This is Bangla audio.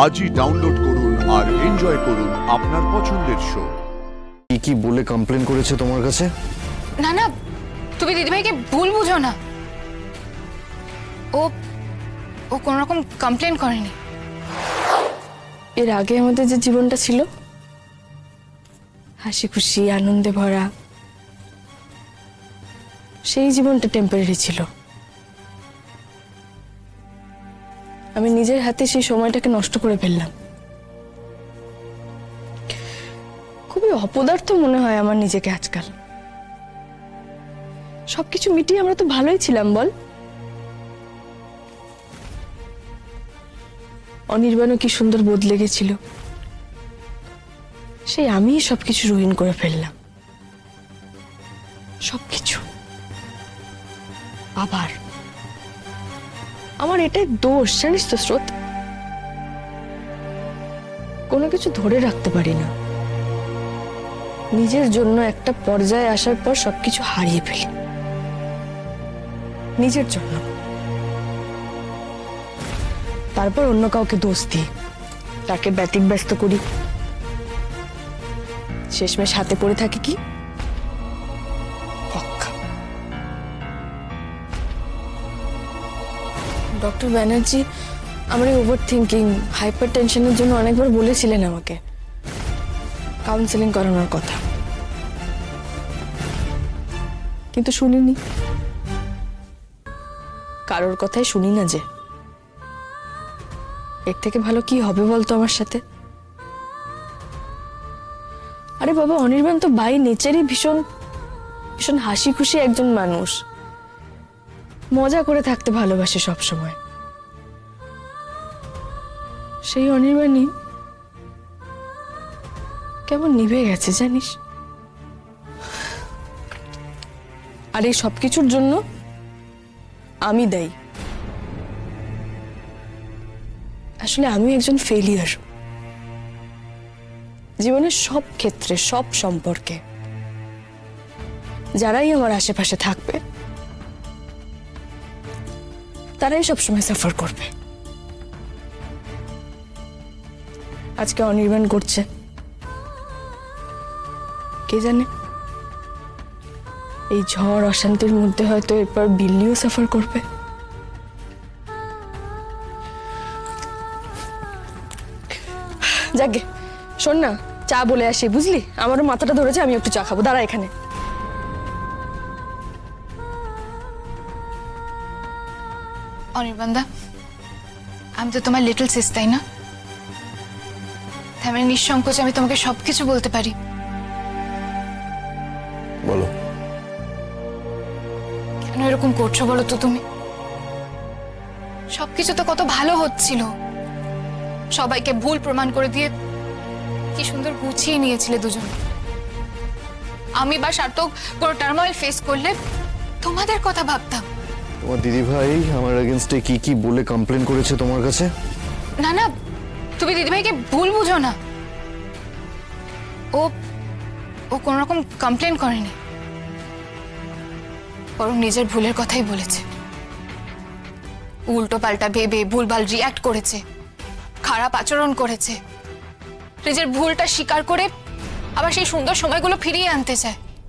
আজই ডাউনলোড করুন আর এনজয় করুন আপনার পছন্দের শো। কি কি বলে কমপ্লেন করেছে তোমার কাছে? না না, তুমি দিদিভাইকে ভুল বুঝো না। ও ও কোন রকম কমপ্লেন করেনি। এর আগে আমাদের যে জীবনটা ছিল, হাসি খুশি আনন্দে ভরা, সেই জীবনটা টেম্পোরারি ছিল। আমি নিজের হাতে সেই সময়টাকে নষ্ট করে ফেললাম। খুবই অপদার্থ মনে হয় আমার নিজেকে আজকাল। সবকিছু মিটিয়ে আমরা তো ভালোই ছিলাম, বল? অনির্বাণও কি সুন্দর বদলে গেছিল, সেই আমিই সবকিছু রুইন করে ফেললাম। সবকিছু আবার আমার এটাই দোষ, জানিস তো স্রোত। কোনো কিছু ধরে রাখতে পারি না। নিজের জন্য একটা পর্যায়ে আসার পর সবকিছু হারিয়ে ফেলি, নিজের জন্য। তারপর অন্য কাউকে দোষ দিই, তাকে ব্যতিব্যস্ত করি। শেষমেশ হাতে পড়ে থাকে কি? ডক্টর ব্যানার্জি আমার এই ওভার থিঙ্কিং, হাইপার টেনশনের জন্য অনেকবার বলেছিলেন আমাকে কাউন্সেলিং করানোর কথা, কিন্তু শুনিনি। কারোর কথাই শুনি না যে। এর থেকে ভালো কি হবে বলতো আমার সাথে? আরে বাবা, অনির্বাণ তো বাই নেচারই ভীষণ ভীষণ হাসি খুশি একজন মানুষ। মজা করে থাকতে ভালোবাসে সব সময়। সেই অনির্বাণই কেমন নিভে গেছে জানিস। আর এই সবকিছুর জন্য আমি দায়ী। আসলে আমি একজন ফেলিয়ার জীবনের সব ক্ষেত্রে, সব সম্পর্কে। যারাই আমার আশেপাশে থাকবে তারাই সবসময় সাফার করবে। আজকে অনির্বাণ করছে, কে জানে এই ঝড় অশান্তির মধ্যে হয়তো এরপর বিল্লিও সাফার করবে। যাকে শোন না, চা বলে আসি, বুঝলি? আমারও মাথাটা ধরেছে, আমি একটু চা খাবো। দাঁড়া এখানে। অনির্বাণদা, আমি তো তোমার লিটল সিস, তাই না? আমি নিঃসংকোচে আমি তোমাকে সবকিছু বলতে পারি। বলো। কেন এরকম করছো বলো তো তুমি? সবকিছু তো কত ভালো হচ্ছিল, সবাইকে ভুল প্রমাণ করে দিয়ে কি সুন্দর গুছিয়ে নিয়েছিলে দুজন। আমি বা সার্থক কোনো টার্মোইল ফেস করলে তোমাদের কথা ভাবতাম। তোমার দিদি ভাই আমার এগেইনস্টে কি কি বলে কমপ্লেন করেছে তোমার কাছে? না না, তুমি দিদিভাইকে ভুল বুঝো না। ও ও কোন রকম কমপ্লেন করেনি, বরং নিজের ভুলের কথাই বলেছে। উল্টো পাল্টা ভেবে ভুলভাল রিয়াক্ট করেছে, খারাপ আচরণ করেছে, নিজের ভুলটা স্বীকার করে আবার সেই সুন্দর সময়গুলো ফিরিয়ে আনতে চায়।